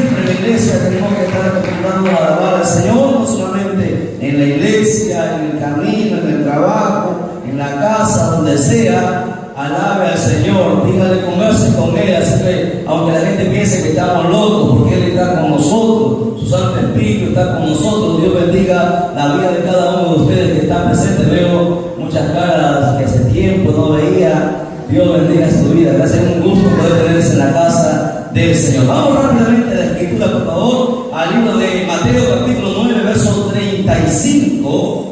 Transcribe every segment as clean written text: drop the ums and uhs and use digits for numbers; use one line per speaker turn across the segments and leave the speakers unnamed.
siempre en la iglesia tenemos que estar acostumbrados a alabar al Señor, no solamente en la iglesia, en el camino, en el trabajo, en la casa, donde sea. Alabe al Señor, dígale, converse con Él, así que aunque la gente piense que estamos locos, porque Él está con nosotros, su Santo Espíritu está con nosotros. Dios bendiga la vida de cada uno de ustedes que están presentes. Veo muchas caras que hace tiempo no veía. Dios bendiga su vida. Gracias, es un gusto poder tenerse en la casa del Señor. Vamos rápidamente a la Escritura, por favor, al libro de Mateo, capítulo 9, verso 35.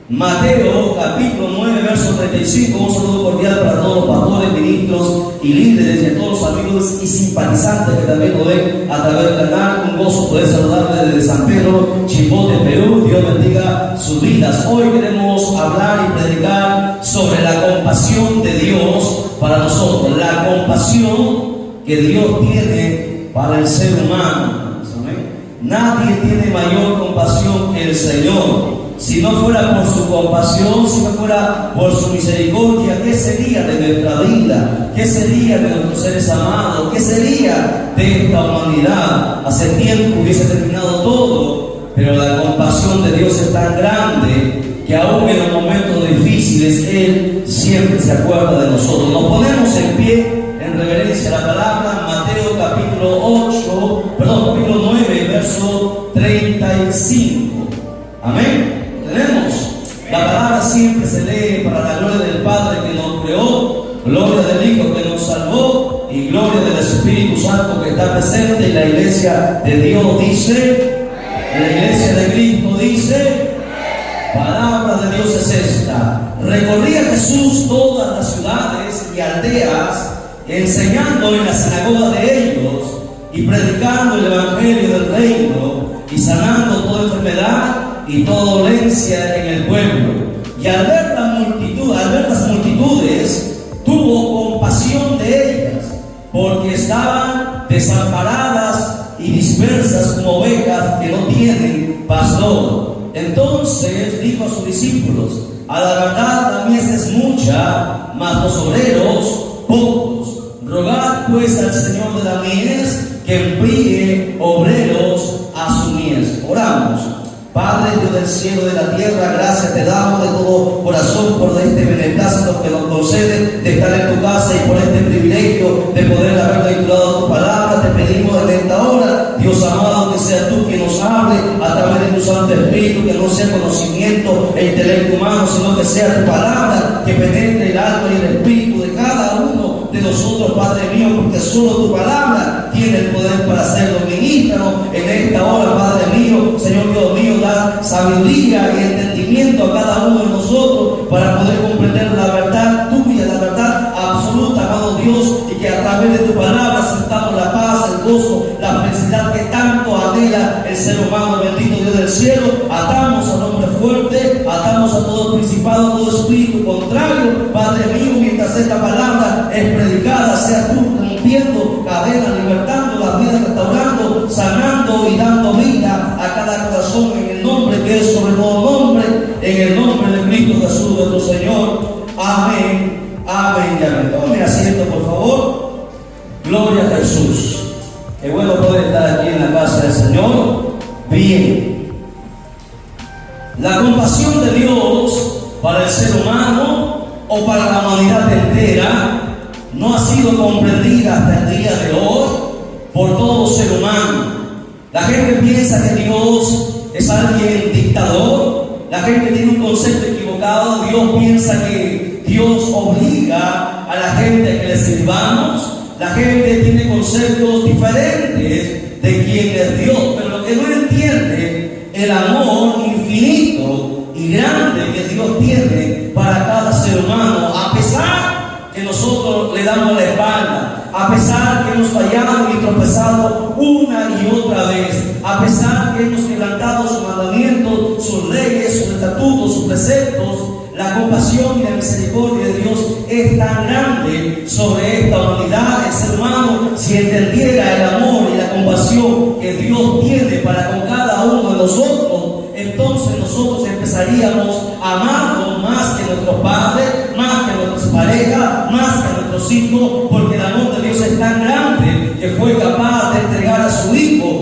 Mateo capítulo 9, verso 35. Un saludo cordial para todos los pastores, ministros y líderes y a todos los amigos y simpatizantes que también lo ven a través del canal. Un gozo poder saludarles desde San Pedro, Chimbote, Perú. Dios bendiga sus vidas. Hoy queremos hablar y predicar sobre la compasión de Dios para nosotros, la compasión que Dios tiene para el ser humano. Nadie tiene mayor compasión que el Señor. Si no fuera por su compasión, si no fuera por su misericordia, ¿qué sería de nuestra vida? ¿Qué sería de nuestros seres amados? ¿Qué sería de esta humanidad? Hace tiempo hubiese terminado todo, pero la compasión de Dios es tan grande que aún en los momentos difíciles Él siempre se acuerda de nosotros. Nos ponemos en pie en reverencia a la palabra. Mateo capítulo 9, verso 35. Amén. Tenemos, la palabra siempre se lee para la gloria del Padre que nos creó, gloria del Hijo que nos salvó y gloria del Espíritu Santo que está presente. Y la iglesia de Dios dice, la iglesia de Cristo dice, palabra de Dios es esta. Recorría Jesús todas las ciudades y aldeas, enseñando en las sinagogas de ellos y predicando el evangelio del reino y sanando toda enfermedad y toda dolencia en el pueblo. Y al ver las multitudes, tuvo compasión de ellas, porque estaban desamparadas y dispersas como ovejas que no tienen pastor. Entonces dijo a sus discípulos: a la verdad la mies es mucha, mas los obreros pocos. Rogad pues al Señor de la mies que envíe obreros a su mies. Oramos. Padre, Dios del cielo y de la tierra, gracias te damos de todo corazón por este beneplácito que nos concede de estar en tu casa y por este privilegio de poder haber titulado tu palabra. Te pedimos en esta hora, Dios amado, que sea tú quien nos hable a través de tu Santo Espíritu, que no sea conocimiento e intelecto humano, sino que sea tu palabra que penetre el alma y el espíritu de cada uno de nosotros, Padre mío, porque solo tu palabra tiene el poder para hacerlo. Ministro en esta hora, Padre mío, Señor Dios mío, da sabiduría y entendimiento a cada uno de nosotros para poder comprender la verdad tuya, la verdad absoluta, amado Dios, y que a través de tu palabra sentamos la paz, el gozo, la felicidad que tanto anhela el ser humano. Bendito Dios del cielo, atamos al hombre fuerte, atamos a todo principado, todo espíritu contrario, Padre mío, mientras esta palabra es predicada, sea tú rompiendo cadenas, libertando las vidas, restaurando, sanando y dando vida a cada corazón, en el nombre que es sobre todo nombre, en el nombre de Cristo Jesús nuestro Señor. Amén, amén y amén. Tome asiento, por favor. Gloria a Jesús. Qué bueno poder estar aquí en la casa del Señor. Bien. La compasión de Dios para el ser humano o para la humanidad entera no ha sido comprendida hasta el día de hoy por todo ser humano. La gente piensa que Dios es alguien dictador. La gente tiene un concepto equivocado. Dios piensa que Dios obliga a la gente que le sirvamos. La gente tiene conceptos diferentes de quién es Dios, pero lo que no entiende el amor infinito y grande que Dios tiene para cada ser humano, a pesar que nosotros le damos la espalda, a pesar que hemos fallado y tropezado una y otra vez, a pesar que hemos quebrantado sus mandamientos, sus leyes, sus estatutos, sus preceptos. La compasión y la misericordia de Dios es tan grande sobre esta humanidad. El ser humano, si entendiera el amor y la compasión que Dios tiene para con cada uno de nosotros, entonces nosotros empezaríamos a amarnos más que nuestros padres, más que nuestras parejas, más que nuestros hijos, porque el amor de Dios es tan grande que fue capaz de entregar a su Hijo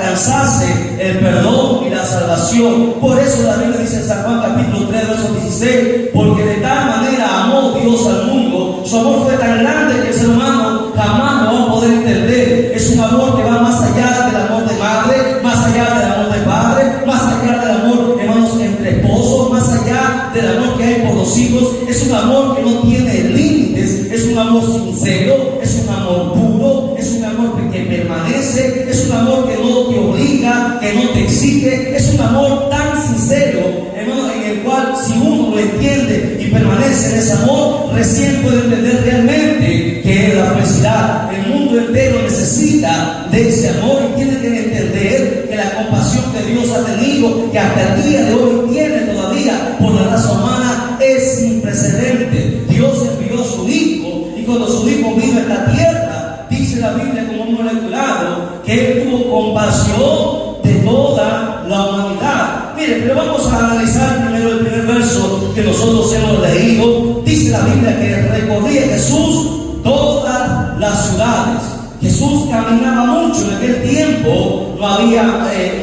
alcanzase el perdón y la salvación. Por eso la Biblia dice en San Juan capítulo 3, verso 16, porque de tal manera amó Dios al mundo, su amor fue tan grande que el ser humano jamás lo va a poder entender. Es un amor que va más allá del amor de madre, más allá del amor de padre, más allá del amor, hermanos, entre esposos, más allá del amor que hay por los hijos. Es un amor que no tiene límites, es un amor sincero, es un amor puro, es un amor que permanece, es un amor que no te obliga, que no te exige, es un amor tan sincero, hermano, en el cual si uno lo entiende y permanece en ese amor, recién puede entender realmente que es la felicidad. El mundo entero necesita de ese amor y tiene que entender que la compasión que Dios ha tenido, que hasta el día de hoy tiene todavía por la raza humana, es sin precedente. Dios envió a su Hijo, y cuando su Hijo vino en la tierra, dice la Biblia como un moleculado, que Él tuvo compasión de toda la humanidad. Mire, pero vamos a analizar primero el primer verso que nosotros hemos leído. Dice la Biblia que recorría Jesús todas las ciudades. Jesús caminaba mucho en aquel tiempo, no había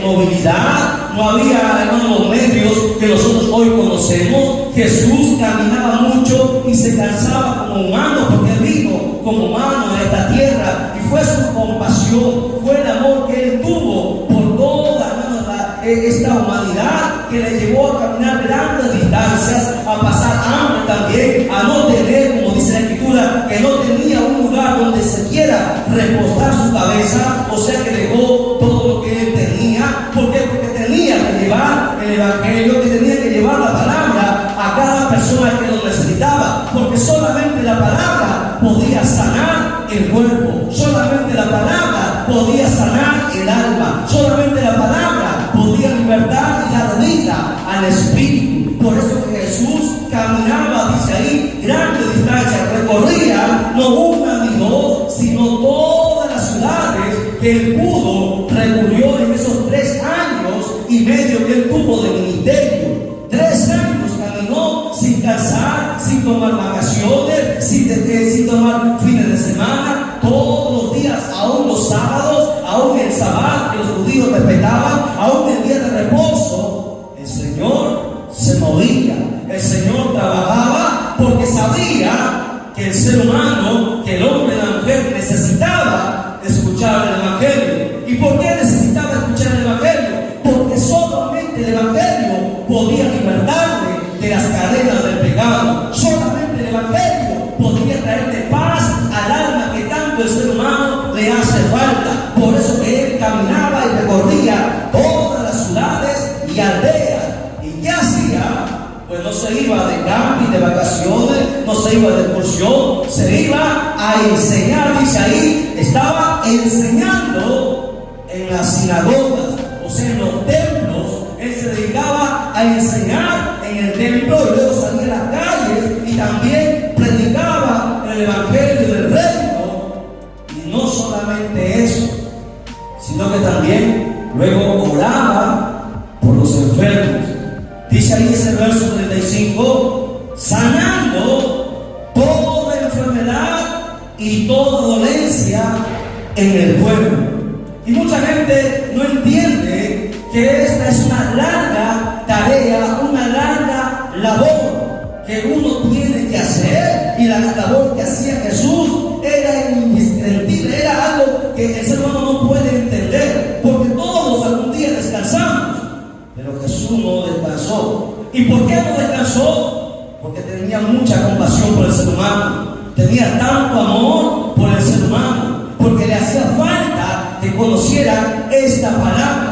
movilidad, no había los medios que nosotros hoy conocemos. Jesús caminaba mucho y se cansaba como humano, porque Él vino como humano a esta tierra, y fue su compasión, fue el amor que Él tuvo por toda esta humanidad, que le llevó a caminar grandes distancias, a pasar hambre también, a no tener, como dice la Escritura, que no tenía un lugar donde se quiera reposar su cabeza, o sea que dejó todo lo que Él tenía. ¿Por qué? Porque tenía que llevar el Evangelio, que tenía que llevar la palabra a cada persona que lo necesitaba, porque solamente la palabra podía sanar el cuerpo, solamente la palabra podía sanar el alma, solamente la palabra podía libertar y dar vida al espíritu. Por eso que Jesús caminaba, dice ahí, grandes distancias, recorría no una ni dos, sino todas las ciudades que Él pudo. Recurrió en esos 3 años y medio que Él tuvo de ministerio. 3 años caminó sin cansar, sin tomar vacaciones, sin tomar fines de semana, todos los días, aún los sábados, aún el sábado que los judíos respetaban, aún el día de reposo. El Señor se movía, el Señor trabajaba, porque sabía que el ser humano, que el hombre y la mujer necesitaba escuchar el Evangelio. ¿Y por qué necesitaba escuchar el Evangelio? Porque solamente el Evangelio podía libertarle de las cadenas del pecado. Solamente el Evangelio podía traerle paz al alma que tanto el ser humano le hace falta. Por eso que Él caminaba y recorría todas las ciudades y aldeas. ¿Y qué hacía? Pues no se iba de camping, de vacaciones, no se iba de excursión, se iba a enseñar. Dice ahí, estaba enseñando en las sinagogas, o sea, en los templos. Él se dedicaba a enseñar en el templo, y luego salía a las calles y también predicaba el Evangelio del reino. Y no solamente eso, sino que también luego oraba por los enfermos. Dice ahí ese verso 35, sanando toda enfermedad y toda dolencia en el pueblo. Y mucha gente no entiende que esta es una larga tarea, una larga labor que uno tiene que hacer, y la labor que hacía Jesús era indescriptible, era algo que el ser humano no puede entender, porque todos algún día descansamos, pero Jesús no descansó. ¿Y por qué no descansó? Porque tenía mucha compasión por el ser humano, tenía tanto amor por el ser humano, porque le hacía falta que conocieran esta palabra.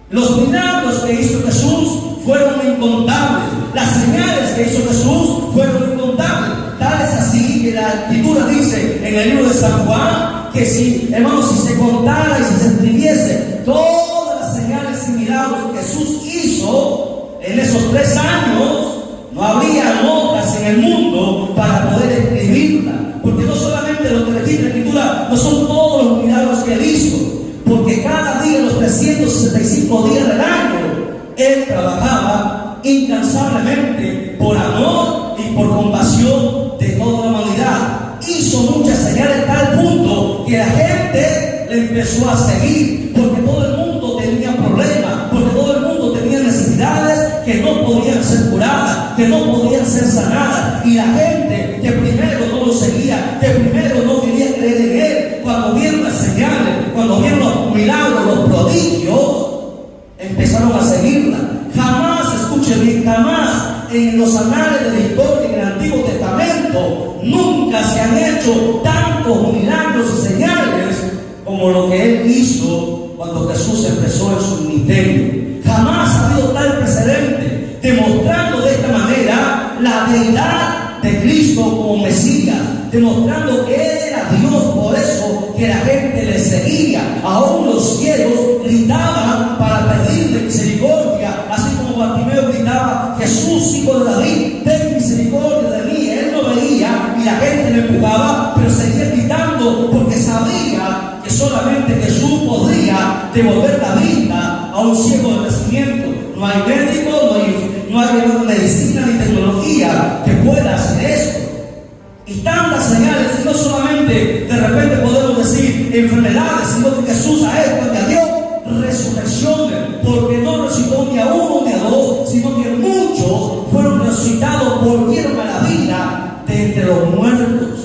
Los milagros que hizo Jesús fueron incontables, las señales que hizo Jesús fueron incontables. Tal es así que la Escritura dice en el libro de San Juan que si, hermanos, si se contara y si se escribiese todas las señales y milagros que Jesús hizo en esos 3 años, no habría hojas en el mundo para poder escribirla. Porque no solamente lo que registra la Escritura, no son todos los milagros que Él hizo, porque cada día, los 365 días del año, Él trabajaba incansablemente por amor y por compasión de toda la humanidad. Hizo muchas señales a tal punto que la gente le empezó a seguir, porque todo el mundo podían ser curadas, que no podían ser sanadas. Y la gente que primero no lo seguía, que primero no quería creer en él, cuando vieron las señales, cuando vieron los milagros, los prodigios, empezaron a seguirla. Jamás, escuche bien, jamás en los anales de la historia en el Antiguo Testamento nunca se han hecho tantos milagros y señales como lo que él hizo cuando Jesús empezó en su ministerio. Jamás ha habido tal precedente, demostrando de esta manera la deidad de Cristo como Mesías, demostrando que él era Dios. Por eso que la gente le seguía. Aún los ciegos gritaban para pedirle misericordia, así como Bartimeo gritaba: Jesús, hijo de David, ten misericordia de mí. Él no veía y la gente le empujaba, pero seguía gritando porque sabía que solamente Jesús podría devolver la vista a un ciego de nacimiento. No hay médico, no hay medicina ni tecnología que pueda hacer esto. Y tantas señales, y no solamente de repente podemos decir enfermedades, sino que Jesús a esto añadió resurrecciones, porque no resucitó ni a uno ni a dos, sino que muchos fueron resucitados, volvieron a la vida de entre los muertos.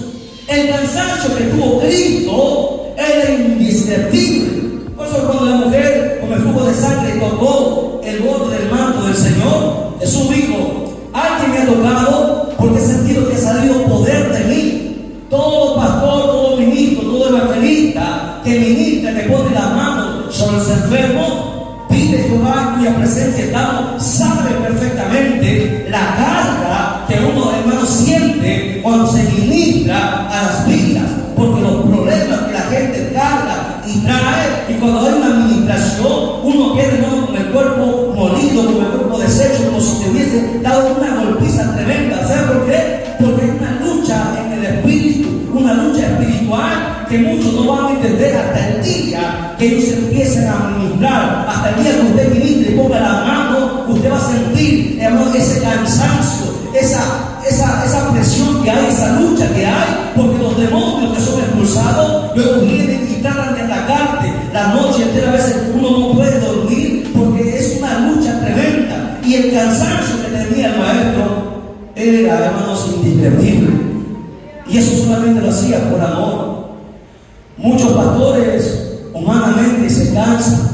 El cansancio que tuvo Cristo era indescriptible. Por eso cuando la mujer con el flujo de sangre tocó el borde del manto del Señor, Jesús dijo: alguien me ha tocado porque he sentido que ha salido poder de mí. Todo pastor, todo ministro, todo evangelista que ministra, que pone la mano sobre los enfermos, pide Jehová en cuya presencia estamos, sabe perfectamente la carga que uno, hermano, siente cuando se ministra a las vidas, porque los problemas que la gente carga y trae, y cuando hay una administración, uno queda, hermano, con el cuerpo molido, con el cuerpo deshecho, como si te hubiese dado una golpiza tremenda. ¿Sabe por qué? Porque hay una lucha en el espíritu, una lucha espiritual que muchos no van a entender hasta el día que ellos empiecen a ministrar. Hasta el día que usted ministre y ponga la mano, usted va a sentir, hermano, ese cansancio, esa presión que hay, esa lucha que hay, porque los demonios que son expulsados luego vienen y tratan de atacarte. La noche entera a veces uno no puede dormir porque es una lucha tremenda. Y el cansancio que tenía el maestro era, hermanos, indescriptible. Y eso solamente lo hacía por amor. Muchos pastores humanamente se cansan.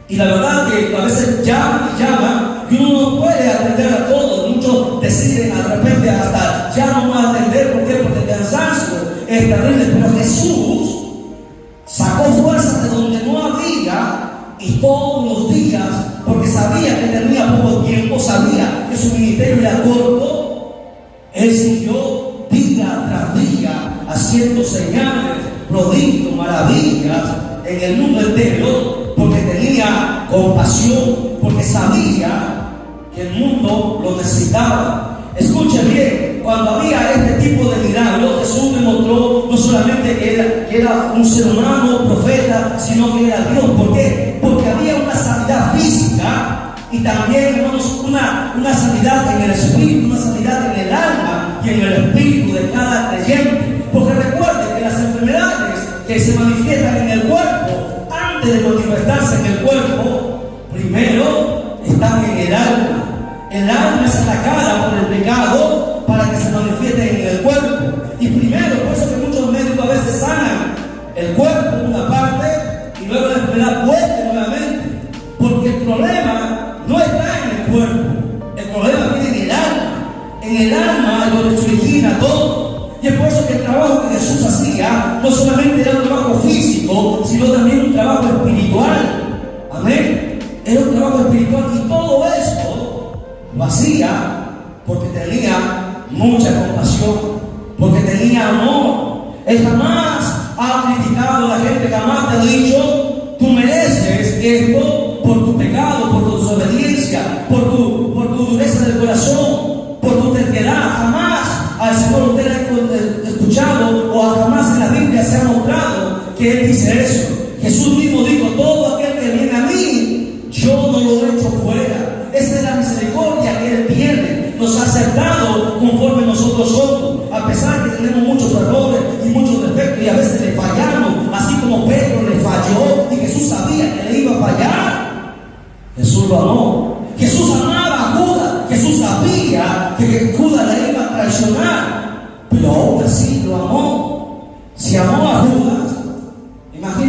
Y la verdad que a veces llaman y llaman y uno no puede atender a todos. Muchos deciden de repente hasta ya no más atender. ¿Por qué? Porque el cansancio es terrible. Pero Jesús sacó fuerzas de donde no había, y todos los días, porque sabía que tenía poco tiempo, sabía que su ministerio era corto, él siguió día tras día haciendo señales, prodigios, maravillas en el mundo entero, porque tenía compasión, porque sabía que el mundo lo necesitaba. Escuche bien, cuando había este tipo de milagros, Jesús demostró no solamente que era un ser humano, profeta, sino que era Dios. ¿Por qué? Porque había una sanidad física y también, hermanos, una sanidad en el espíritu, una sanidad en el alma y en el espíritu de cada creyente. Porque recuerden que las enfermedades que se manifiestan en el cuerpo, antes de manifestarse en el cuerpo, primero están en el alma. El alma es atacada por el pecado para que se manifieste en el cuerpo. Y primero, por eso que muchos médicos a veces sanan el cuerpo, una parte, y luego la enfermedad vuelve nuevamente. Porque el problema no está en el cuerpo, el problema viene en el alma. En el alma es donde se origina todo. Y es por eso que el trabajo que Jesús hacía no solamente era un trabajo físico, sino también un trabajo espiritual. Amén. Era un trabajo espiritual, y todo esto lo hacía porque tenía mucha compasión, porque tenía amor. Él jamás ha criticado a la gente, jamás te ha dicho: tú mereces esto por tu pecado, por tu desobediencia, por tu dureza del corazón, por tu terquedad. Jamás al Señor usted ha escuchado, o jamás en la Biblia se ha mostrado que Él dice eso. Jesús mismo dijo: todo aquel que viene a mí, yo no lo echo fuera. Esa es la misericordia que Él tiene. Nos ha aceptado conforme nosotros somos, a pesar que tenemos muchos errores y muchos defectos, y a veces le fallamos, así como Pedro le falló y Jesús sabía que le iba a fallar. Jesús lo amó. Jesús amaba a Judas. Jesús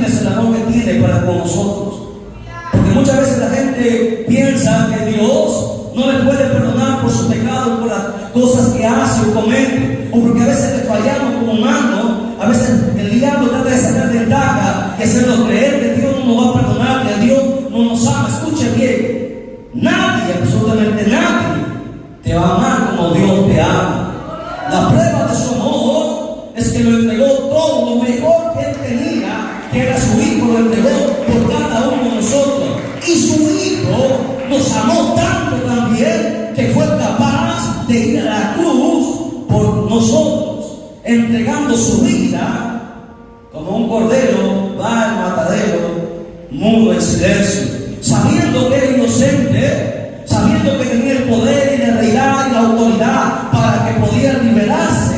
imaginas el amor que tiene para con nosotros. Porque muchas veces la gente piensa que Dios no le puede perdonar por su pecado, por las cosas que hace o comete, o porque a veces le fallamos como humanos. A veces el diablo trata de sacar ventaja y hacernos creer que Dios no nos va a perdonar, que Dios no nos ama. Escuche bien, nadie, absolutamente nadie, te va a amar como Dios te ama. La prueba de su amor es que lo entregó todo, lo mejor que él tenía, que era su hijo, lo entregó por cada uno de nosotros. Y su hijo nos amó tanto también que fue capaz de ir a la cruz por nosotros, entregando su vida como un cordero va al matadero, mudo en silencio, sabiendo que era inocente, sabiendo que tenía el poder y la realidad y la autoridad para que podía liberarse.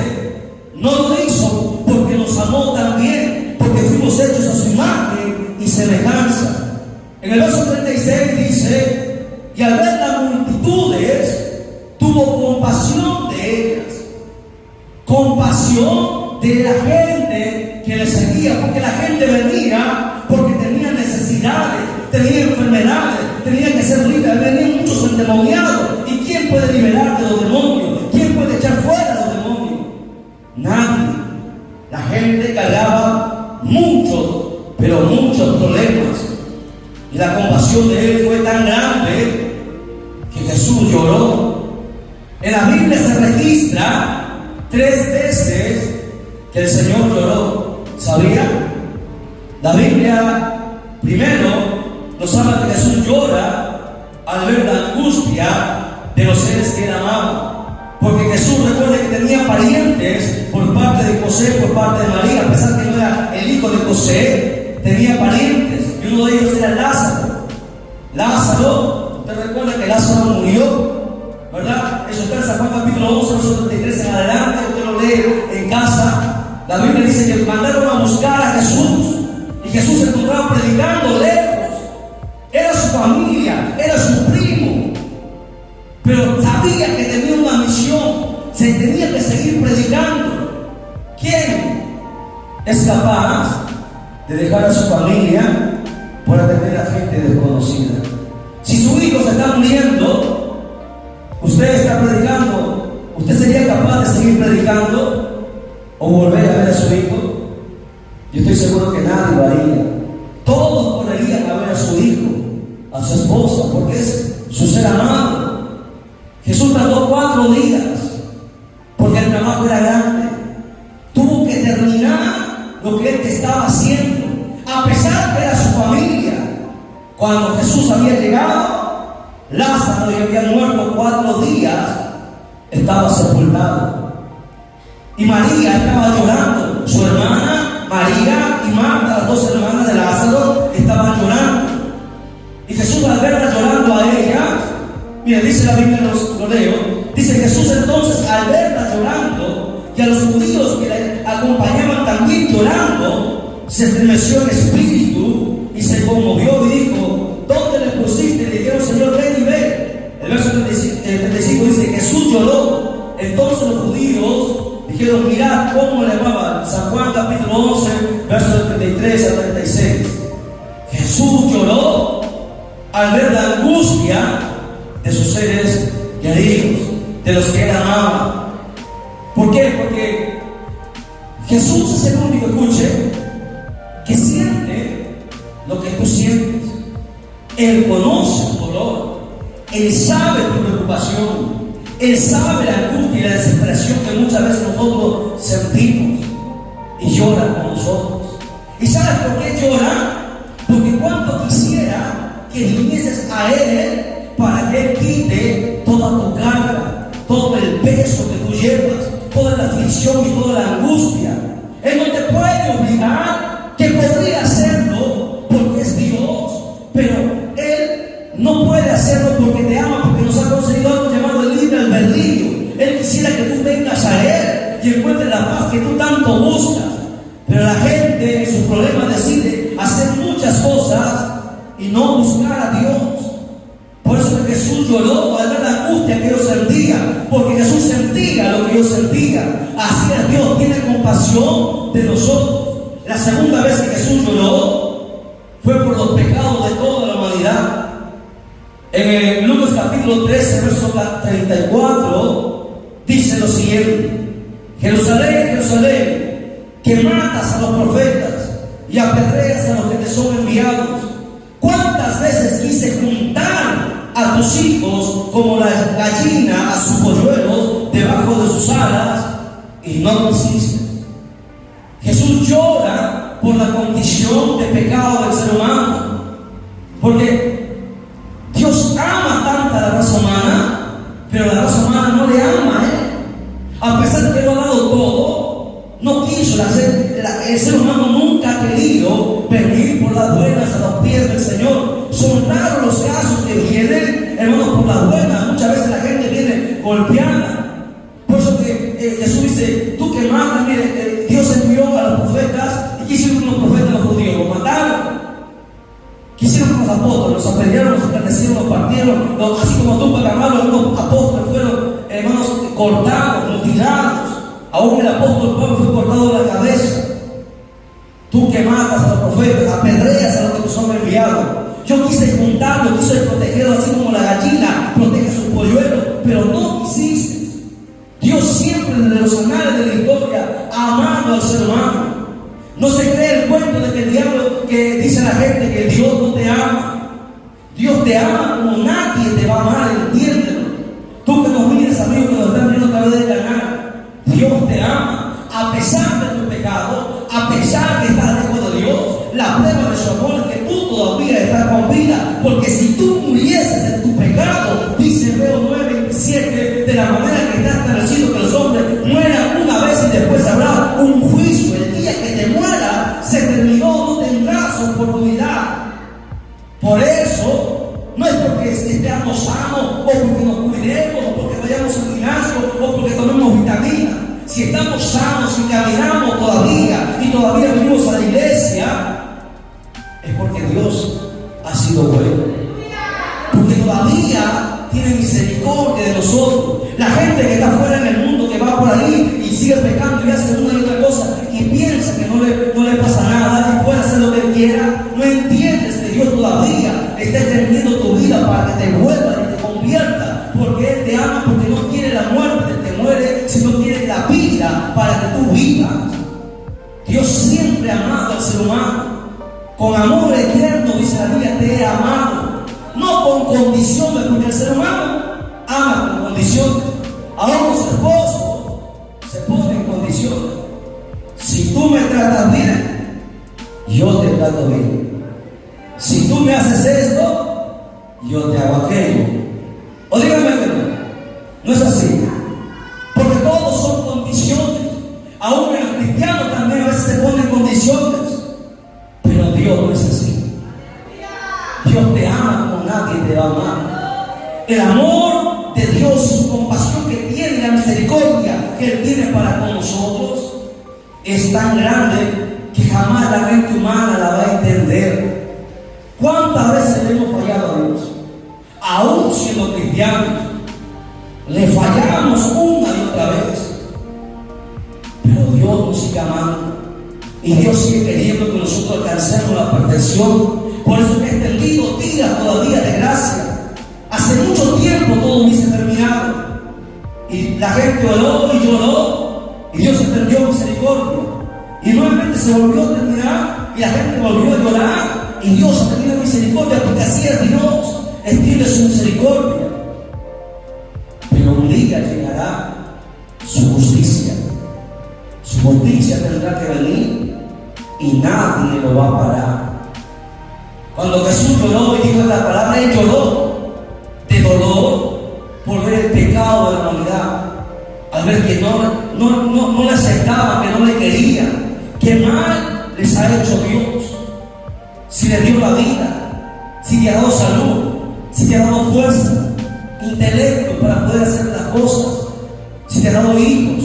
No lo hizo porque nos amó también, porque fuimos hechos a su imagen y semejanza. En el verso 36 dice: y al ver las multitudes, tuvo compasión de ellas. Compasión de la gente que le seguía, porque la gente venía porque tenía necesidades, tenía enfermedades, tenían que ser libres, venían muchos endemoniados. ¿Y quién puede liberar de los demonios? ¿Quién puede echar fuera a los demonios? Nadie. La gente cargaba muchos, pero muchos problemas. Y la compasión de él fue tan grande que Jesús lloró. En la Biblia se registra 3 veces que el Señor lloró. ¿Sabía? La Biblia primero nos habla que Jesús llora al ver la angustia de los seres que él amaba. Porque Jesús, recuerde que tenía parientes por parte de José, por parte de María. A pesar que no era el hijo de José, tenía parientes. Y uno de ellos era Lázaro. Lázaro, usted recuerda que Lázaro murió, ¿verdad? Eso está en San Juan capítulo 11, versos 33 en adelante. Usted lo lee en casa. La Biblia dice que mandaron a buscar a Jesús. Y Jesús se encontraba predicando lejos. Era su familia, era su primo. Pero sabía que tenía una misión. Se tenía que seguir predicando. ¿Quién es capaz de dejar a su familia por atender a gente desconocida? Si su hijo se está muriendo, usted está predicando, ¿usted sería capaz de seguir predicando o volver a ver a su hijo? Yo estoy seguro que nadie lo haría. Todos correrían a ver a su hijo, a su esposa, porque es su ser amado. Jesús tardó 4 días porque el trabajo era grande. Tuvo que terminar lo que él estaba haciendo, a pesar que era su familia. Cuando Jesús había llegado, Lázaro ya había muerto 4 días, estaba sepultado. Y María estaba llorando. Su hermana María y Marta, las 2 hermanas de Lázaro, estaban llorando. Y Jesús, al verla llorando a ellas, mira, dice la Biblia, lo leo, dice Jesús entonces, al verla llorando, y a los judíos que le acompañaban también llorando, se estremeció el espíritu y se conmovió y dijo: ¿dónde le pusiste? Le dijeron: Señor, ven y ve. El verso 35 dice: Jesús lloró. Entonces los judíos dijeron: mirad cómo le amaban. San Juan capítulo 11, versos 33 al 36. Jesús lloró al ver la angustia de sus seres queridos, de los que él amaba. ¿Por qué? Porque Jesús es el único, escuche, que siente lo que tú sientes. Él conoce tu dolor, Él sabe tu preocupación, Él sabe la angustia y la desesperación que muchas veces nosotros sentimos, y llora con nosotros. ¿Y sabes por qué llora? Porque cuánto quisiera que vinieses a Él para que Él quite toda tu carga, todo el peso que tú llevas, toda la aflicción y toda la angustia. Él no te puede obligar, que podría hacerlo porque es Dios, pero Él no puede hacerlo porque te ama, porque nos ha concedido algo llamado el libre albedrío. Él quisiera que tú vengas a Él y encuentres la paz que tú tanto buscas. Pero la gente en su problema decide hacer muchas cosas y no buscar a Dios. Por eso que Jesús lloró al ver la angustia que yo sentía, porque Jesús sentía lo que yo sentía. Así es Dios, tiene compasión de nosotros. La segunda vez que Jesús lloró, fue por los pecados de toda la humanidad. En Lucas capítulo 13, verso 34, dice lo siguiente: Jerusalén, Jerusalén, que matas a los profetas y apedreas a los que te son enviados. ¿Cuántas veces quise juntar a tus hijos como la gallina a sus polluelos debajo de sus alas, y no quisiste? Jesús llora por la condición de pecado del ser humano, porque Dios ama tanto a la raza humana, pero la raza humana no le ama a Él. A pesar de que lo ha dado todo, no quiso. El ser humano nunca ha querido venir por las buenas a los pies del Señor. Son raros los casos que vienen, hermanos, por las buenas. Muchas veces la gente viene golpeada. Por eso que Jesús dice: tú que matas, mire, Dios envió a los profetas. ¿Y qué hicieron con los profetas los judíos? Los mataron. ¿Qué hicieron con los apóstoles? Los apedrearon, los escarnecieron, los partieron. Así como tú, para amarlos, algunos apóstoles fueron, hermanos, cortados, mutilados. Aún el apóstol Pablo fue cortado de la cabeza. Tú que matas a los profetas, apedreas a los que te son enviados. Yo quise juntarlo, quise protegerlo, así como la gallina protege a sus polluelos, pero no quisiste. Dios siempre, desde los anales de la historia, ha amado al ser humano. No se cree el cuento de que el diablo, que dice la gente que Dios no te ama. Dios te ama como nadie te va a amar, entiéndelo. Tú que nos mires, amigo, que nos están viendo a través del canal, Dios te ama. A pesar de tu pecado, a pesar de estar lejos de Dios, la prueba de su amor es que tú todavía estás con vida. Porque si tú murieses en tu pecado, dice Hebreos 9:27, de la manera que está establecido que los hombres mueran una vez y después habrá un juicio. El día que te muera, se terminó, no tendrás oportunidad. Por eso, no es porque estemos sanos, o porque nos cuidemos, o porque vayamos al gimnasio, o porque tomemos vitaminas. Si estamos sanos y caminamos todavía, y todavía venimos a la iglesia, es porque Dios ha sido bueno. Porque todavía tiene misericordia de nosotros. La gente que está fuera en el mundo, que va por ahí y sigue pecando y hace una y otra cosa, y piensa que no le pasa nada y puede hacer lo que quiera, no entiendes que Dios todavía está extendiendo tu vida para que te vuelva y te convierta. Porque Él te ama, porque no quiere la muerte, te muere, sino quiere la vida para que tú vivas. Dios siempre ha amado al ser humano. Con amor eterno, dice la Biblia, te he amado. No con condiciones, porque el ser humano ama con condiciones. Aún los esposos se ponen condiciones. Si tú me tratas bien, yo te trato bien. Si tú me haces esto, yo te hago aquello. O dígame que no es así. Porque todos son condiciones. Aún en los cristianos también a veces se ponen condiciones. Pero Dios no es así. Dios te ama como nadie te va a amar. El amor de Dios, su compasión que tiene, la misericordia que Él tiene para con nosotros, es tan grande que jamás la mente humana la va a entender. ¿Cuántas veces le hemos fallado a Dios? Aún siendo cristianos, le fallamos una y otra vez. Pero Dios nos sigue amando. Y Dios sigue queriendo que nosotros alcancemos la perfección. Por eso que he extendido días todavía de gracia. Hace mucho tiempo todo hubiese terminado. Y la gente oró y lloró. Y Dios extendió misericordia. Y nuevamente se volvió a terminar. Y la gente volvió a llorar. Y Dios ha tenido misericordia, porque así es Dios. Extiende su misericordia. Pero un día llegará su justicia. Su justicia tendrá que venir. Y nadie lo va a parar. Cuando Jesús lloró y dijo la palabra, Él lloró de dolor por ver el pecado de la humanidad, al ver que no le aceptaban, que no le querían, que mal les ha hecho Dios. Si le dio la vida, si te ha dado salud, si te ha dado fuerza, intelecto para poder hacer las cosas, si te ha dado hijos,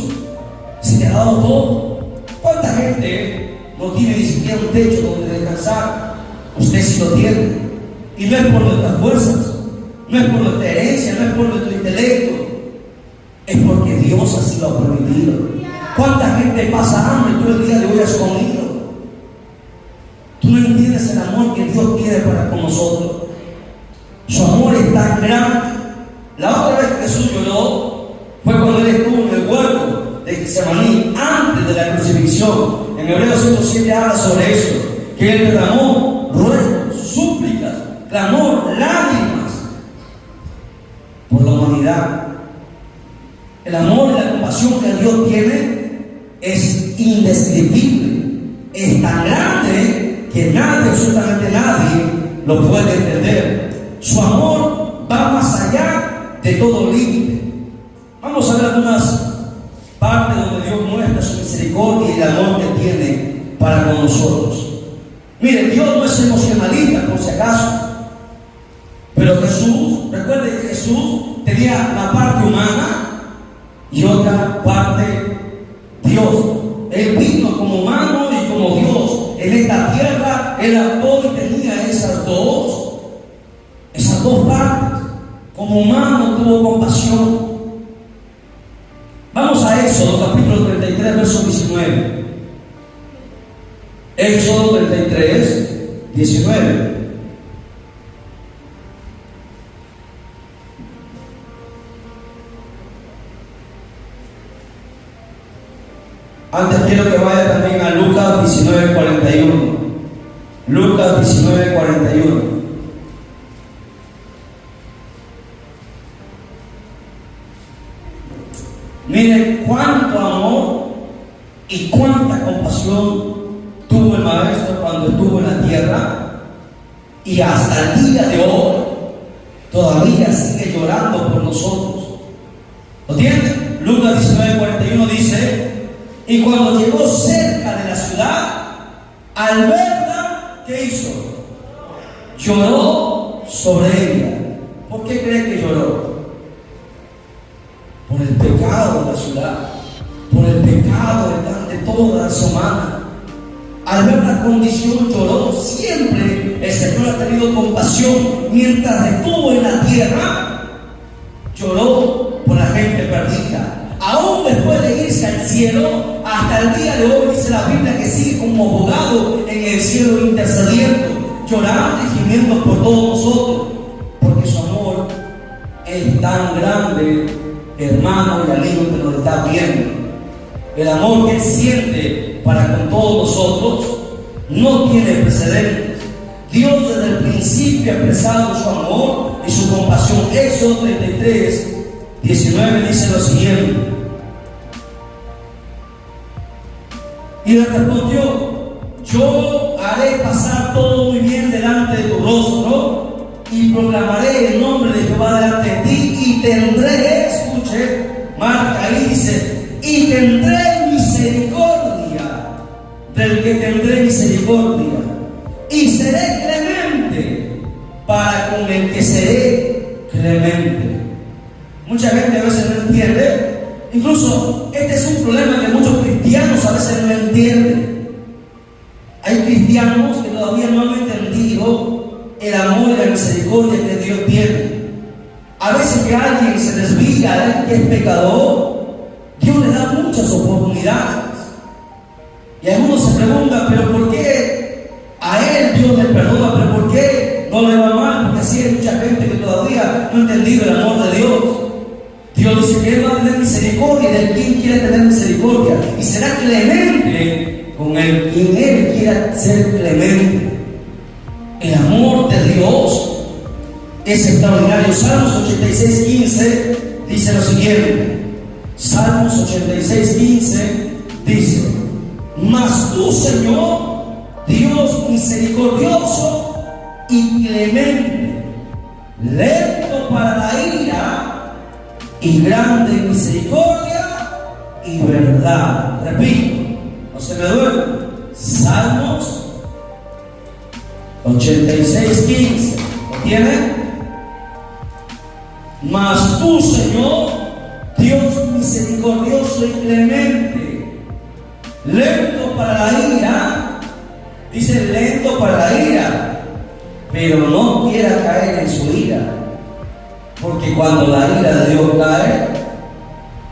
si te ha dado todo. ¿Cuánta gente no tiene ni siquiera un techo donde descansar? Usted sí lo tiene. Y no es por nuestras fuerzas, no es por nuestra herencia, no es por nuestro intelecto, es porque Dios así lo ha permitido. ¿Cuánta gente pasa hambre todo el día de hoy a su comido? Tú no entiendes el amor que Dios tiene para con nosotros. Su amor es tan grande. La otra vez que Jesús lloró fue cuando Él estuvo en el huerto de Getsemaní, antes de la crucifixión. En Hebreos 107 habla sobre eso, que Él derramó ruegos, súplicas, clamor, lágrimas por la humanidad. El amor y la compasión que Dios tiene es indescriptible, es tan grande que nadie, absolutamente nadie, lo puede entender. Su amor va más allá de todo límite. Vamos a ver algunas partes donde Dios muestra su misericordia y el amor que tiene para con nosotros. Mire, Dios no es emocionalista, por si acaso, pero Jesús, recuerde que Jesús tenía la parte humana y otra parte Dios. Él vino como humano y como Dios en esta tierra. Él actuó y tenía esas dos partes. Como humano tuvo compasión. Vamos a Éxodo capítulo 33 verso 19. Éxodo 33 19. Antes quiero que vaya también a Lucas 19:41. Lucas 19:41. Miren cuánto amor y cuánta compasión tuvo el Maestro cuando estuvo en la tierra, y hasta el día de hoy todavía sigue llorando por nosotros. ¿Lo tienen? Lucas 19:41 dice: y cuando llegó cerca de la ciudad, al verla, ¿qué hizo? Lloró sobre ella. ¿Por qué cree que lloró? Por el pecado de la ciudad, por el pecado de toda la raza humana. Al ver la condición lloró. Siempre el Señor ha tenido compasión. Mientras estuvo en la tierra, lloró por la gente perdida. Aún después de irse al cielo, hasta el día de hoy dice la Biblia que sigue como abogado en el cielo intercediendo, llorando y gimiendo por todos nosotros, porque su amor es tan grande, hermano y amigo que nos está viendo. El amor que Él siente para con todos nosotros no tiene precedentes. Dios desde el principio ha expresado su amor y su compasión. Éxodo 33 19 dice lo siguiente: y le respondió: yo haré pasar todo muy bien delante de tu rostro, y proclamaré el nombre de Jehová delante de ti, y tendré, escuche, marca ahí, dice, y tendré misericordia del que tendré misericordia, y seré clemente para con el que seré clemente. Mucha gente a veces no entiende. Incluso este es un problema que muchos cristianos a veces no entienden. Hay cristianos que todavía no han entendido el amor y la misericordia que Dios tiene. A veces que alguien se desvía, que es pecador, Dios le da muchas oportunidades. Y algunos se preguntan: ¿pero por qué a él Dios le perdona? ¿Pero por qué no le va mal? Porque así hay mucha gente que todavía no ha entendido el amor de Dios. Dios dice que Él va a tener misericordia de quien quiere tener misericordia, y será clemente con el quien Él quiera ser clemente. El amor de Dios es extraordinario. Salmos 86:15 dice lo siguiente. Salmos 86:15 dice: mas tú, Señor, Dios misericordioso y clemente, lento para la ira y grande en misericordia y verdad. Repito, no se me duele. Salmos 86:15. ¿Lo tienen? Mas tú, Señor, Dios misericordioso y clemente, lento para la ira. Dice lento para la ira, pero no quiera caer en su ira. Porque cuando la ira de Dios cae,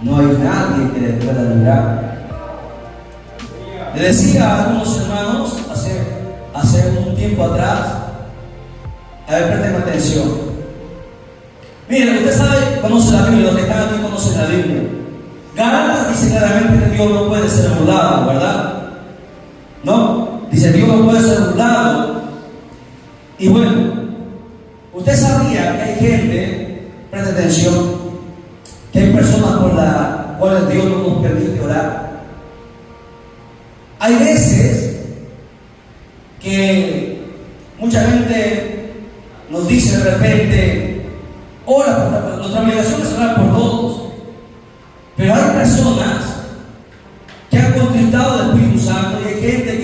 no hay nadie que le pueda librar. Le decía a algunos hermanos hace hace un tiempo atrás. A ver, presten atención. Miren, usted sabe, conoce la Biblia, los que están aquí conocen la Biblia. Gálatas dice claramente que Dios no puede ser burlado, ¿verdad? ¿No? Dice, Dios no puede ser burlado. Y bueno, usted sabía que hay gente, preste atención, que hay personas por las cuales Dios no nos permite orar. Hay veces que mucha gente nos dice de repente, ora por nuestra obligación es orar por todos. Pero hay personas que han conquistado el Espíritu Santo y hay gente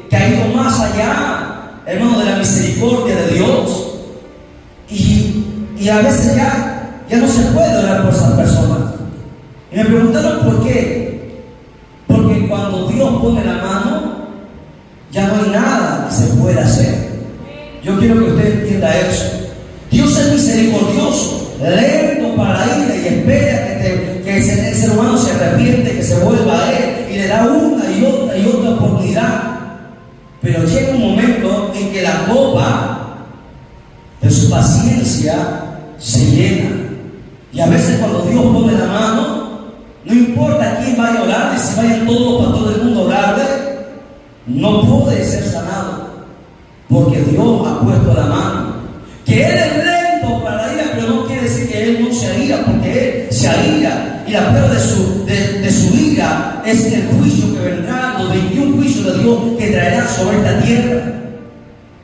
que ha ido más allá, hermano, de la misericordia de Dios. Y a veces ya no se puede orar por esas personas. Y me preguntaron por qué. Porque cuando Dios pone la mano, ya no hay nada que se pueda hacer. Yo quiero que usted entienda eso. Dios es misericordioso, lento para la ira y espera que el ser humano se arrepiente, que se vuelva a Él y le da una y otra oportunidad. Pero llega un momento en que la copa de su paciencia se llena. Y a veces cuando Dios pone la mano, no importa quién vaya a orarle, si vayan todos para todo el mundo a orarle, no puede ser sanado, porque Dios ha puesto la mano. Que Él es lento para la ira, pero no quiere decir que Él no se aira, porque Él se aira. Y la prueba de su ira es el juicio que vendrá, los 21 juicios de Dios que traerá sobre esta tierra.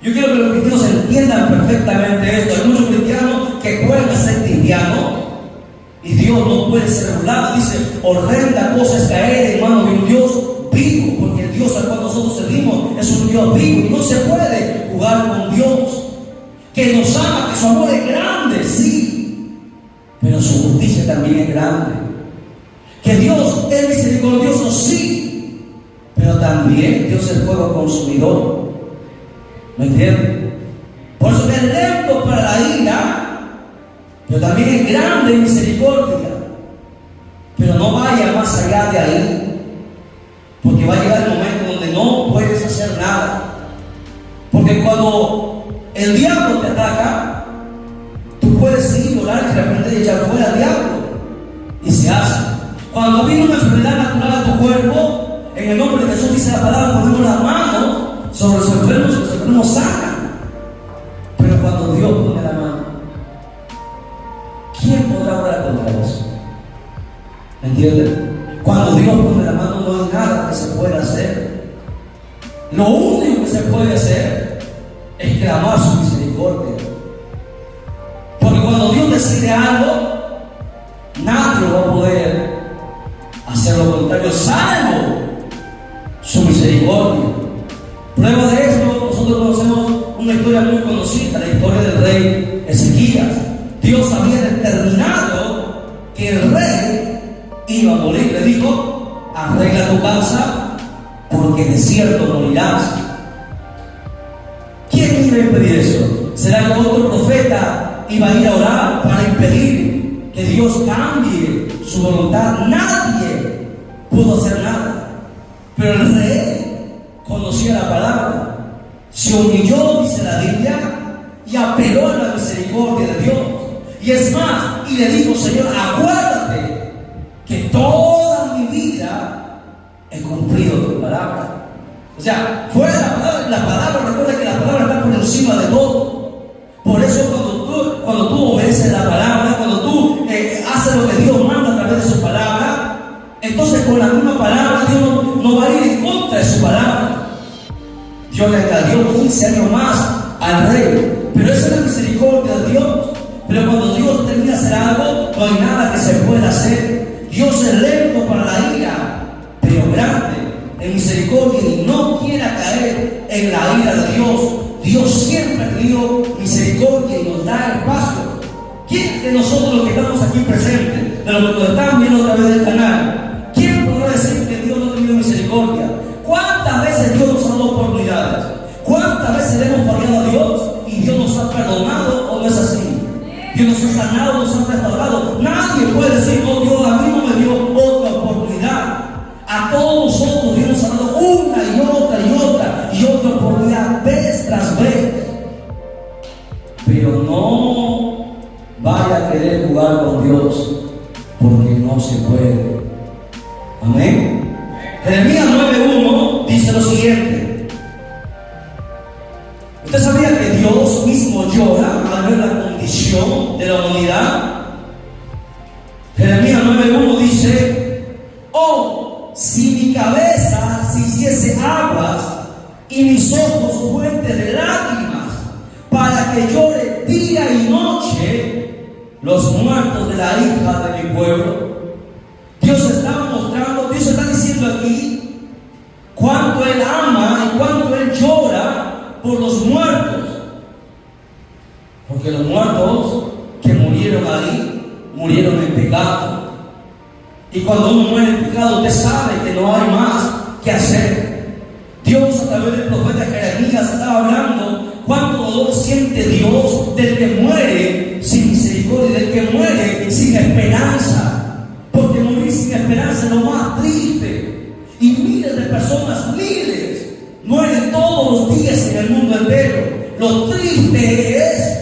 Yo quiero que los cristianos entiendan perfectamente esto. Hay muchos cristianos que juegan a ser cristianos y Dios no puede ser burlado. Dice, horrenda cosa es caer en manos de un Dios vivo, porque el Dios al cual nosotros servimos es un Dios vivo y no se puede jugar con Dios, que nos ama, que su amor es grande, sí, pero su justicia también es grande. Que Dios es misericordioso, sí, pero también Dios es fuego consumidor. ¿Me entienden? Por eso es lento para la ira, pero también es grande en misericordia. Pero no vaya más allá de ahí, porque va a llegar el momento donde no puedes hacer nada. Porque cuando el diablo te ataca, tú puedes seguir orando y de repente echar fuera al diablo, y se hace. Cuando viene una enfermedad natural a tu cuerpo, en el nombre de Jesús dice la palabra, ponemos la mano sobre los enfermos sanan. Pero cuando Dios pone la mano, ¿quién podrá orar contra eso? ¿Me entienden? Cuando Dios pone la mano, no hay nada que se pueda hacer. Lo único que se puede hacer es clamar su misericordia. Porque cuando Dios decide algo, nadie va a poder hacer lo contrario, salvo su misericordia. Prueba de esto, nosotros conocemos una historia muy conocida, la historia del rey Ezequías. Dios había determinado que el rey iba a morir. Le dijo, arregla tu casa, porque de cierto morirás. ¿Quién iba a impedir eso? ¿Será que otro profeta iba a ir a orar para impedir que Dios cambie su voluntad? Nadie pudo hacer nada. Pero el rey conocía la palabra, se humilló, dice la Biblia, y apeló a la misericordia de Dios. Y es más, y le dijo, Señor, acuérdate que toda mi vida he cumplido tu palabra. O sea, fuera de la palabra, recuerda que la palabra está por encima de todo. Por eso cuando tú obedeces la palabra, cuando tú haces lo que Dios manda a través de su palabra, entonces con la misma palabra Dios no va a ir en contra de su palabra. Dios le añadió 15 años más al rey, pero esa es la misericordia de Dios. Pero cuando Dios termina de hacer algo, no hay nada que se pueda hacer. Dios es lento para la ira, pero grande en misericordia, y no quiera caer en la ira de Dios. Dios siempre ha tenido misericordia y nos da espacio. ¿Quién de nosotros, los que estamos aquí presentes, de los que nos están viendo a través del canal, quién podrá decir que Dios no ha tenido misericordia? ¿Cuántas veces Dios nos ha dado oportunidades? ¿Cuántas veces le hemos fallado a Dios y Dios nos ha perdonado, o no es así? Dios nos ha sanado, nos ha restaurado. Nadie puede decir, oh, Dios a mí no me dio otra oportunidad. A todos nosotros Dios nos ha dado una y otra y otra y otra oportunidad, vez tras vez. Pero no vaya a querer jugar con Dios, porque no se puede. Amén. Jeremías 9:1 dice lo siguiente. ¿Usted sabía que Dios mismo llora al ver la condición de la humanidad? Jeremías 9:1 dice: oh, si mi cabeza se hiciese aguas y mis ojos fuentes de lágrimas, para que llore día y noche los muertos de la hija de mi pueblo. Dios está mostrando, Dios está diciendo aquí cuánto Él ama y cuánto Él llora por los muertos. Porque los muertos que murieron ahí, murieron en pecado. Y cuando uno muere en pecado, usted sabe que no hay más que hacer. Dios, a través del profeta Jeremías, estaba hablando cuánto dolor siente Dios del que muere sin misericordia, del que muere sin esperanza. Porque morir sin esperanza es lo más triste. Y miles de personas, miles, mueren todos los días en el mundo entero. Lo triste es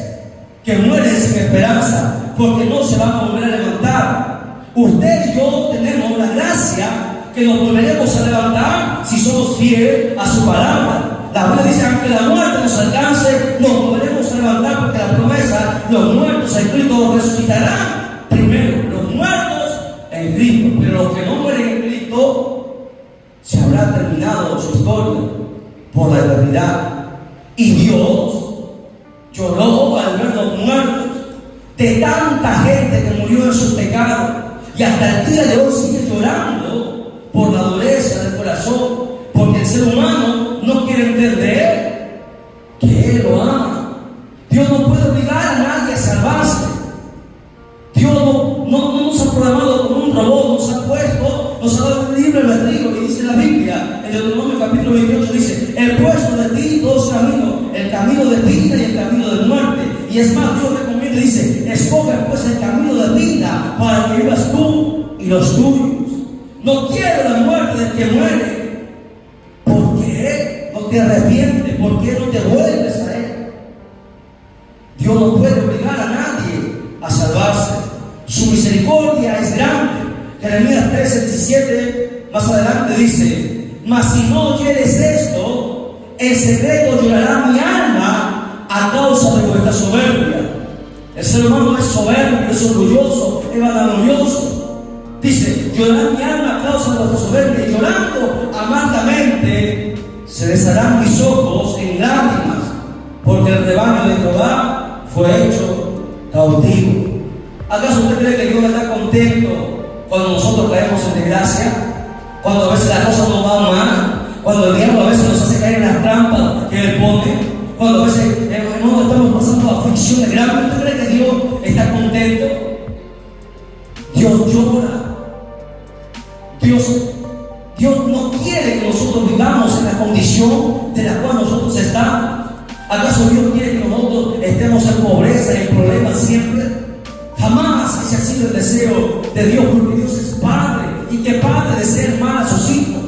que mueren sin esperanza, porque no se van a volver a levantar. Usted y yo tenemos la gracia que nos volveremos a levantar si somos fieles a su palabra. La Biblia dice: aunque la muerte nos alcance, nos volveremos a levantar, porque la promesa, los muertos en Cristo resucitarán primero. Los muertos en Cristo, pero los que no mueren en Cristo, se habrá terminado su historia por la eternidad. Y Dios lloró al ver los muertos de tanta gente que murió en sus pecados, y hasta el día de hoy sigue llorando por la dureza del corazón, porque el ser humano no quiere entender que Él lo ama. Dios no puede obligar a nadie a salvarse. Dios no nos ha programado como un robot, nos ha puesto, nos ha dado un libre albedrío. Y dice la Biblia, en Deuteronomio capítulo 28, dice: he puesto de ti dos caminos, el camino de vida y el camino de muerte. Y es más, Dios recomienda y dice: escoge pues el camino de vida para que vivas tú y los tuyos. No quiero la muerte del que muere, porque Él no te arrepiente, porque Él no te vuelves a Él. Dios no puede obligar a nadie a salvarse. Su misericordia es grande. Jeremías 13:17 más adelante dice: mas si no oyeres esto, en secreto llorará mi alma a causa de vuestra soberbia. El ser humano es soberbio, es orgulloso, es vanaglorioso. Dice: llorará mi alma a causa de vuestra soberbia, y llorando amargamente se desharán mis ojos en lágrimas, porque el rebaño de Jehová fue hecho cautivo. ¿Acaso usted cree que Dios está contento cuando nosotros caemos en desgracia? Cuando a veces las cosas nos van mal, cuando el diablo a veces nos hace caer en las trampas que Él pone, cuando a veces estamos pasando aflicciones graves. ¿Usted cree que Dios está contento? Dios llora. Dios no quiere que nosotros vivamos en la condición de la cual nosotros estamos. ¿Acaso Dios quiere que nosotros estemos en pobreza y en problemas siempre? Jamás. Ese ha sido el deseo de Dios, porque Dios es Padre, y que Padre desea el mal a sus hijos.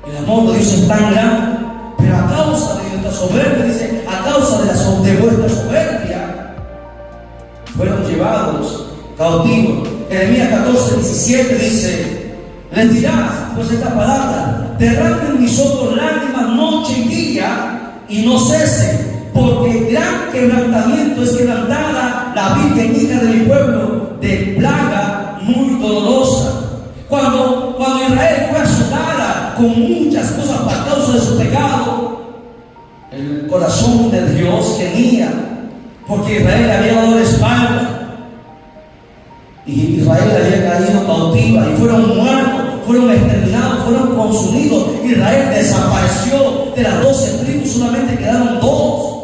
El amor de Dios es tan grande, pero a causa de nuestra soberbia, dice, a causa de vuestra soberbia, fueron llevados cautivos. Jeremías 14:17 dice: les dirás pues esta palabra: derramen mis ojos lágrimas noche y día, y no cesen, porque gran quebrantamiento es quebrantada la Virgen hija de mi pueblo, de plaga muy dolorosa. Cuando Israel fue azotada con muchas cosas por causa de su pecado, el corazón de Dios gemía, porque Israel había dado la espalda, y Israel había caído cautiva, y fueron muertos, fueron exterminados, fueron consumidos. Israel desapareció de las 12 tribus, solamente quedaron 2,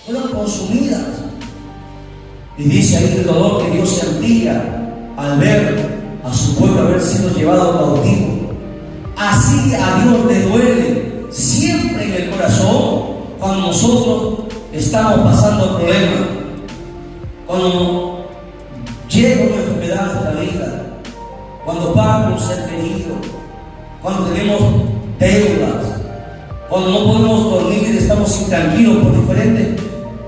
fueron consumidas. Y dice ahí el dolor que Dios sentía al ver a su pueblo haber sido llevado cautivo. Así a Dios le duele siempre en el corazón cuando nosotros estamos pasando problemas, cuando llega una enfermedad a nuestra vida, cuando paga un ser querido, cuando tenemos deudas, cuando no podemos dormir y estamos intranquilos por diferentes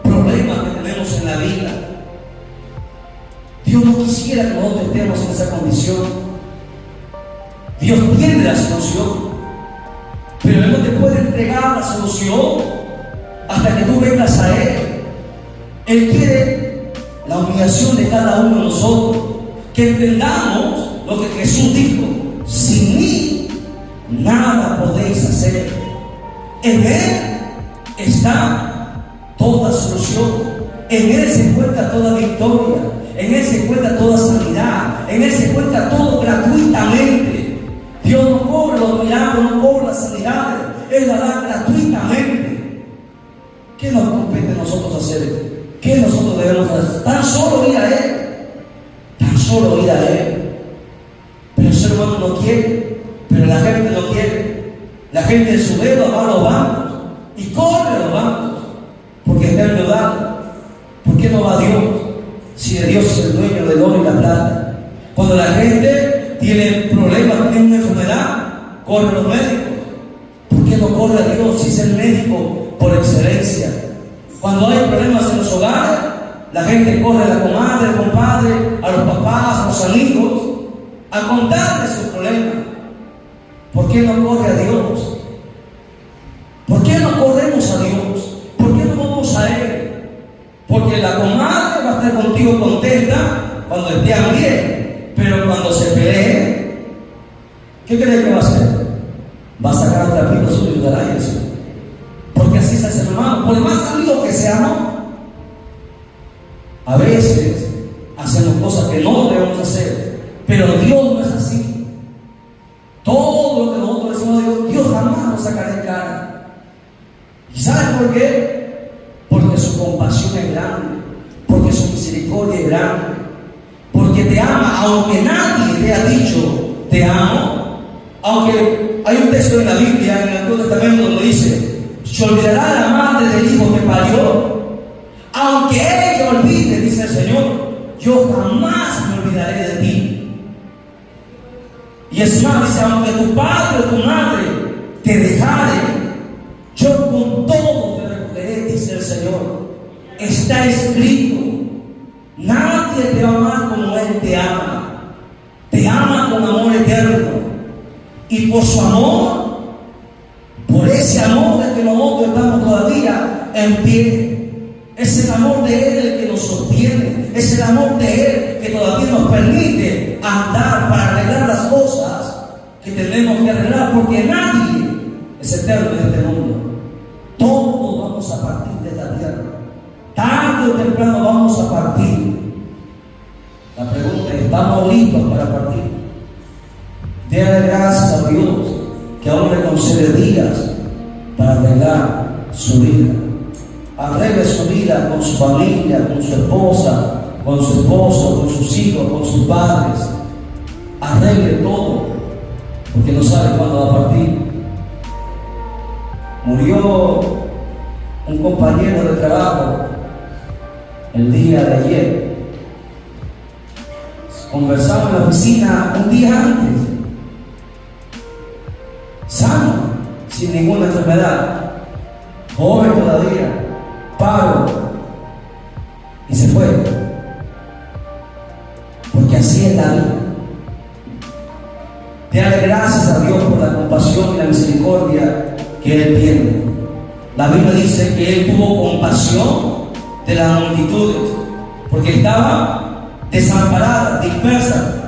problemas que tenemos en la vida. Dios no quisiera que nosotros estemos en esa condición. Dios tiene la solución, pero Él no te puede entregar la solución hasta que tú vengas a Él. Él quiere la humillación de cada uno de nosotros, que entendamos lo que Jesús dijo: sin mí nada podéis hacer. En Él está toda solución, en Él se encuentra toda victoria, en Él se encuentra toda sanidad, en Él se encuentra todo gratuitamente. Dios no cobra los milagros, no cobra las sanidades, Él la da gratuitamente. ¿Qué nos compete a nosotros hacer? ¿Qué nosotros debemos hacer? Tan solo ir a Él, tan solo ir a Él. Pero el ser humano no quiere, pero la gente no quiere. La gente en su dedo va a los bancos y corre a los bancos porque está endeudado. ¿Por qué no va a Dios? Si de Dios es el dueño del oro y la plata. Cuando la gente tiene problemas, tiene una enfermedad, corre a los médicos. ¿Por qué no corre a Dios si es el médico por excelencia? Cuando hay problemas en los hogares, la gente corre a la comadre, al compadre, a los papás, a los amigos, a contarles sus problemas. ¿Por qué no corre a Dios? ¿Por qué no corremos a Dios? ¿Por qué no vamos a Él? Porque la comadre va a estar contigo contenta cuando estén bien, pero cuando se pelee, ¿qué crees que va a hacer? Va a sacar el trapito suyo y dará eso. Porque así es el ser humano. Por más amigos que seamos, a veces hacemos cosas que no debemos hacer, pero Dios no es así. Todo lo que nosotros decimos a Dios, Dios jamás nos sacará en cara. ¿Y sabes por qué? Porque su compasión es grande, porque su misericordia es grande, porque te ama, aunque nadie te ha dicho te amo. Aunque hay un texto en la Biblia, en el Antiguo Testamento, donde dice: se olvidará la madre del hijo que parió. Aunque ella olvide, dice el Señor, yo jamás me olvidaré de ti. Y es más, dice: aunque tu padre o tu madre te dejare, yo con todo te recogeré, dice el Señor. Está escrito. Nadie te va a amar como Él te ama. Te ama con amor eterno. Y por su amor, por ese amor es que nosotros estamos todavía en pie. Es el amor de Él el que nos sostiene. Es el amor de Él que todavía nos permite andar para arreglar las cosas que tenemos que arreglar, porque nadie es eterno en este mundo. Todos vamos a partir de esta tierra. Tarde o temprano vamos a partir. La pregunta es: ¿estamos listos para partir? Déle gracias a Dios que aún le concede días para arreglar su vida. Arregle su vida con su familia, con su esposa, con su esposo, con sus hijos, con sus padres. Arregle todo, porque no sabe cuándo va a partir. Murió un compañero de trabajo el día de ayer. Conversamos en la oficina un día antes, sano, sin ninguna enfermedad, joven todavía, paro, y se fue. Porque así es la vida. Dale gracias a Dios por la compasión y la misericordia que Él tiene. La Biblia dice que Él tuvo compasión de las multitudes, porque estaba desamparada, dispersa.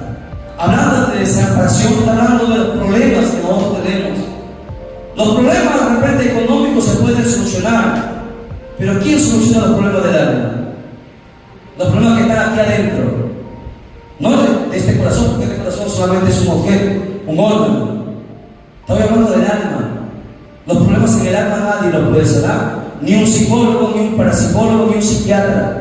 Hablando de desesperación, hablando de los problemas que nosotros tenemos. Los problemas de repente económicos se pueden solucionar, pero ¿quién soluciona los problemas del alma? Los problemas que están aquí adentro, no de este corazón, porque este corazón solamente es un objeto, un órgano. Estoy hablando del alma. Los problemas en el alma nadie los puede sanar, ni un psicólogo, ni un parapsicólogo, ni un psiquiatra,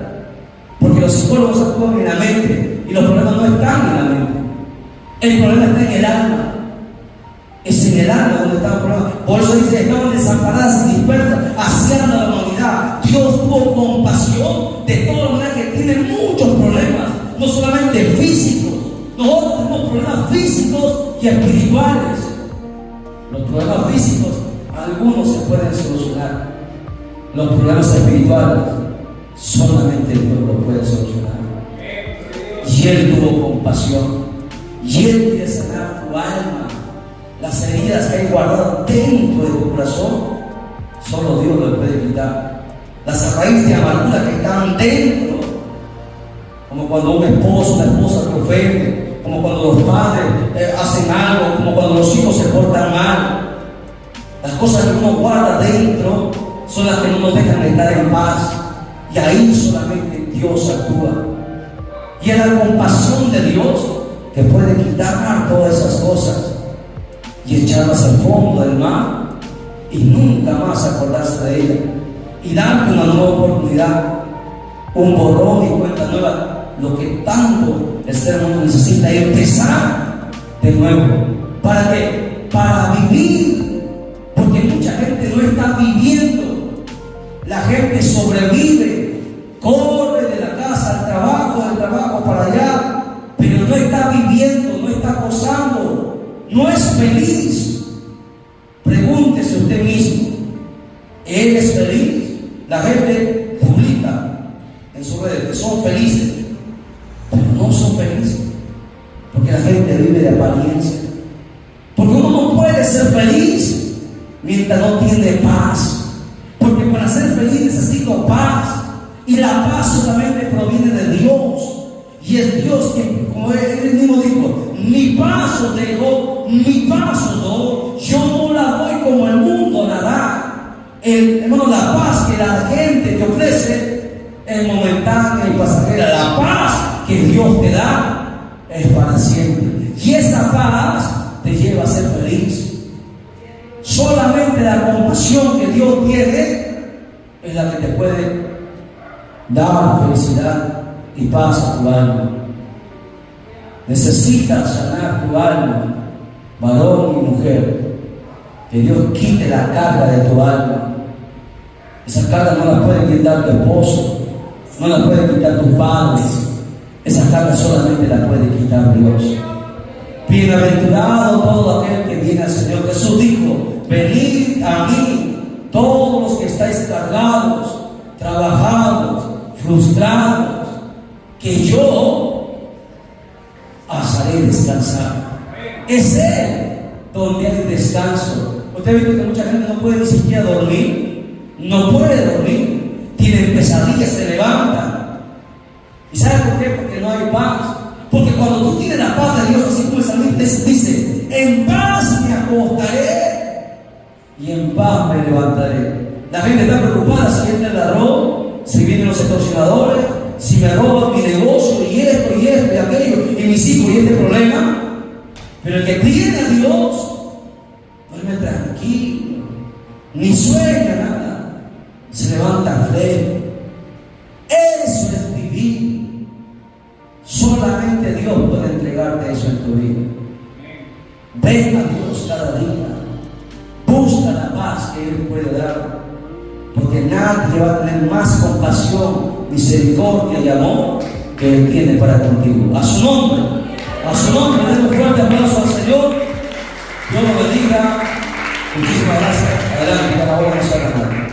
porque los psicólogos actúan en la mente y los problemas no están en la mente. El problema está en el alma. Es en el alma donde está el problema. Por eso dice: estaban desamparadas y dispersas, haciendo la humanidad. Dios tuvo compasión de toda la humanidad que tiene muchos problemas, no solamente físicos. Nosotros tenemos problemas físicos y espirituales. Los problemas físicos, algunos se pueden solucionar. Los problemas espirituales, solamente Dios lo puede solucionar. Y Él tuvo compasión. Y Él quiere sanar tu alma. Las heridas que hay guardadas dentro de tu corazón, solo Dios lo puede quitar. Las raíces de amargura que están dentro, como cuando un esposo, una esposa te ofende, como cuando los padres hacen algo, como cuando los hijos se portan mal. Las cosas que uno guarda dentro son las que no nos dejan estar en paz. Y ahí solamente Dios actúa. Y es la compasión de Dios que puede quitar todas esas cosas y echarlas al fondo del mar y nunca más acordarse de ella. Y darte una nueva oportunidad, un borrón y cuenta nueva, lo que tanto el ser humano necesita, y empezar de nuevo. ¿Para qué? Para vivir, porque mucha gente no está viviendo. La gente sobrevive, corre de la casa al trabajo, del trabajo para allá, pero no está viviendo, no está gozando, no es feliz. Pregúntese usted mismo, ¿eres feliz? La gente publica en sus redes que son felices, pero no son felices, porque la gente vive de apariencia. Porque uno no puede ser feliz mientras no tiene paz, porque para ser feliz necesito paz, y la paz solamente proviene de Dios. Y es Dios que, como Él mismo dijo, mi paz os dejo, mi paz os doy, yo no la doy como el mundo la da. Hermano, la paz que la gente te ofrece es momentánea y pasajera. La paz que Dios te da es para siempre. Y esa paz te lleva a ser feliz. Solamente la compasión que Dios tiene es la que te puede dar felicidad y paz a tu alma. Necesitas sanar tu alma, varón y mujer. Que Dios quite la carga de tu alma. Esa carga no la puede quitar tu esposo, no la puede quitar tus padres. Esa carga solamente la puede quitar Dios. Bienaventurado todo aquel que viene al Señor. Jesús dijo: venid a mí, todos los que estáis cargados, trabajados, frustrados, que yo os haré descansar. Es Él donde hay descanso. Usted ha visto que mucha gente no puede ni siquiera dormir. No puede dormir, tienen pesadillas, se levantan. ¿Y sabe por qué? Porque no hay paz. Porque cuando tú tienes la paz de Dios, así como el salmista dice: en paz me acostaré y en paz me levantaré. La gente está preocupada si entra el ladrón, si vienen los extorsionadores, si me roban mi negocio y esto y aquello y mis hijos y este problema. Pero el que tiene a Dios duerme tranquilo, ni sueña nada, se levanta pleno. Eso es vivir. Solamente Dios puede entregarte eso en tu vida. Ven a Dios cada día, busca la paz que Él puede dar, porque nadie va a tener más compasión, misericordia y amor que Él tiene para contigo. A su nombre, den un fuerte aplauso al Señor. Dios lo bendiga. Muchísimas gracias. Adelante, cada uno de nosotros.